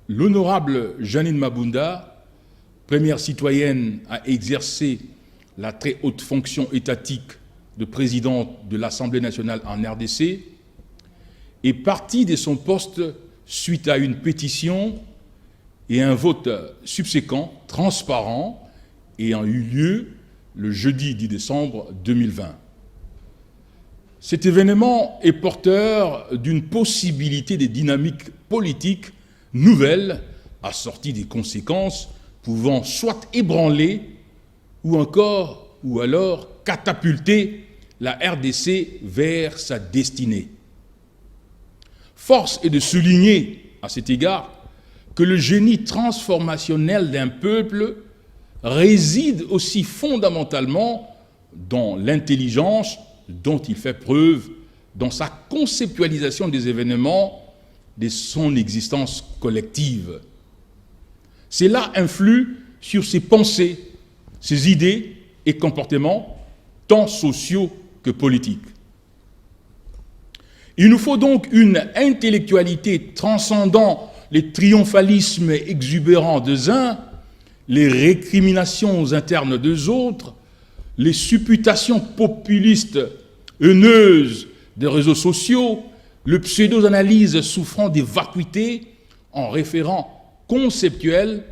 L'honorable Janine Mabunda, première citoyenne à exercer la très haute fonction étatique de présidente de l'Assemblée nationale en RDC, est partie de son poste suite à une pétition et un vote subséquent, transparent, ayant eu lieu le jeudi 10 décembre 2020. Cet événement est porteur d'une possibilité de dynamique politique nouvelle assortie des conséquences pouvant soit ébranler ou alors catapulter la RDC vers sa destinée. Force est de souligner à cet égard que le génie transformationnel d'un peuple réside aussi fondamentalement dans l'intelligence dont il fait preuve dans sa conceptualisation des événements de son existence collective. Cela influe sur ses pensées, ses idées et comportements, tant sociaux que politiques. Il nous faut donc une intellectualité transcendant les triomphalismes exubérants des uns, les récriminations internes des autres, les supputations populistes haineuses des réseaux sociaux, le pseudo-analyse souffrant des vacuités en référent conceptuel,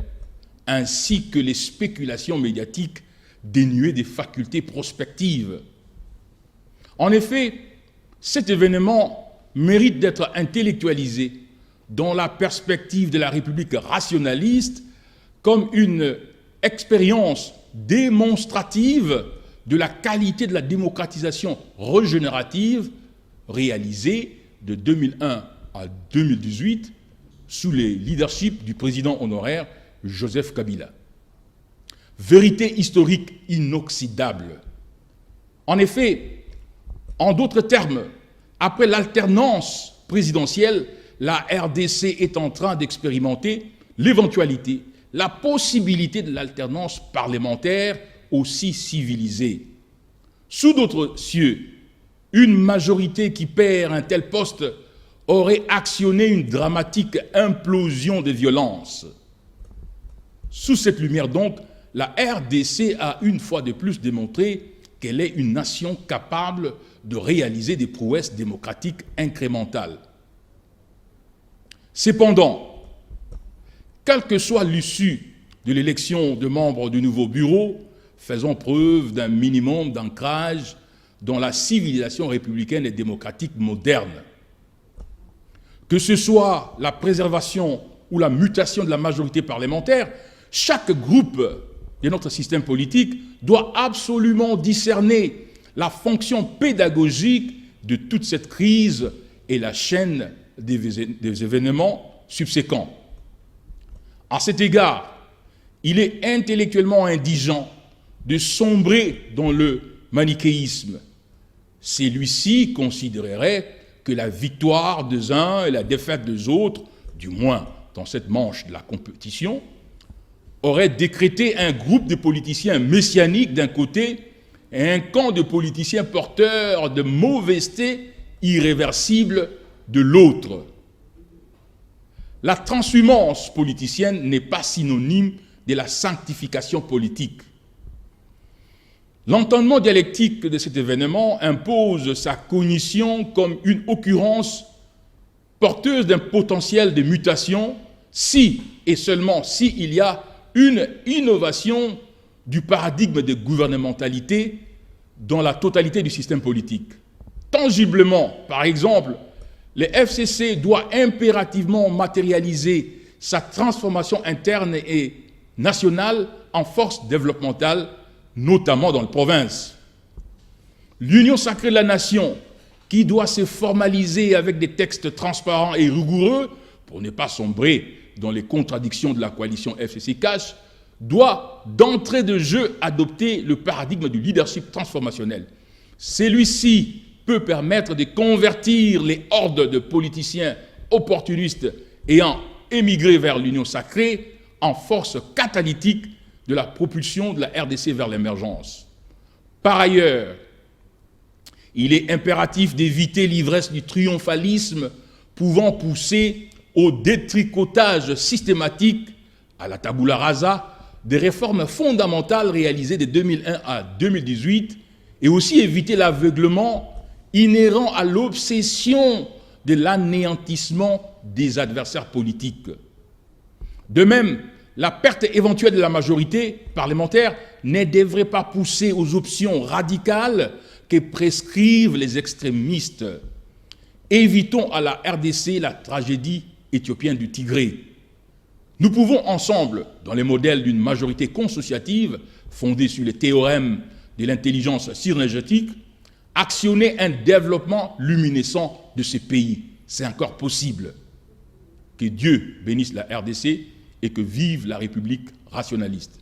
ainsi que les spéculations médiatiques dénuées des facultés prospectives. En effet, cet événement mérite d'être intellectualisé dans la perspective de la République rationaliste comme une expérience démonstrative de la qualité de la démocratisation régénérative réalisée de 2001 à 2018 sous le leadership du président honoraire Joseph Kabila. Vérité historique inoxydable. En effet, en d'autres termes, après l'alternance présidentielle, la RDC est en train d'expérimenter l'éventualité, la possibilité de l'alternance parlementaire aussi civilisée. Sous d'autres cieux, une majorité qui perd un tel poste aurait actionné une dramatique implosion des violences. Sous cette lumière donc, la RDC a une fois de plus démontré qu'elle est une nation capable de réaliser des prouesses démocratiques incrémentales. Cependant, quelle que soit l'issue de l'élection de membres du nouveau bureau, faisons preuve d'un minimum d'ancrage dans la civilisation républicaine et démocratique moderne. Que ce soit la préservation ou la mutation de la majorité parlementaire, chaque groupe de notre système politique doit absolument discerner la fonction pédagogique de toute cette crise et la chaîne des événements subséquents. À cet égard, il est intellectuellement indigent de sombrer dans le manichéisme. Celui-ci considérerait que la victoire des uns et la défaite des autres, du moins dans cette manche de la compétition, aurait décrété un groupe de politiciens messianiques d'un côté et un camp de politiciens porteurs de mauvaiseté irréversibles de l'autre. La transhumance politicienne n'est pas synonyme de la sanctification politique. L'entendement dialectique de cet événement impose sa cognition comme une occurrence porteuse d'un potentiel de mutation si et seulement si il y a une innovation du paradigme de gouvernementalité dans la totalité du système politique. Tangiblement, par exemple, le FCC doit impérativement matérialiser sa transformation interne et nationale en force développementale, notamment dans les provinces. L'union sacrée de la nation, qui doit se formaliser avec des textes transparents et rigoureux, pour ne pas sombrer dans les contradictions de la coalition FCC-Cash, doit d'entrée de jeu adopter le paradigme du leadership transformationnel. Celui-ci peut permettre de convertir les hordes de politiciens opportunistes ayant émigré vers l'union sacrée en force catalytique de la propulsion de la RDC vers l'émergence. Par ailleurs, il est impératif d'éviter l'ivresse du triomphalisme pouvant pousser au détricotage systématique, à la tabula rasa, des réformes fondamentales réalisées de 2001 à 2018, et aussi éviter l'aveuglement inhérent à l'obsession de l'anéantissement des adversaires politiques. De même, la perte éventuelle de la majorité parlementaire ne devrait pas pousser aux options radicales que prescrivent les extrémistes. Évitons à la RDC la tragédie éthiopienne du Tigré. Nous pouvons ensemble, dans les modèles d'une majorité consociative fondée sur les théorèmes de l'intelligence synergétique, actionner un développement luminescent de ces pays. C'est encore possible. Que Dieu bénisse la RDC et que vive la République rationaliste.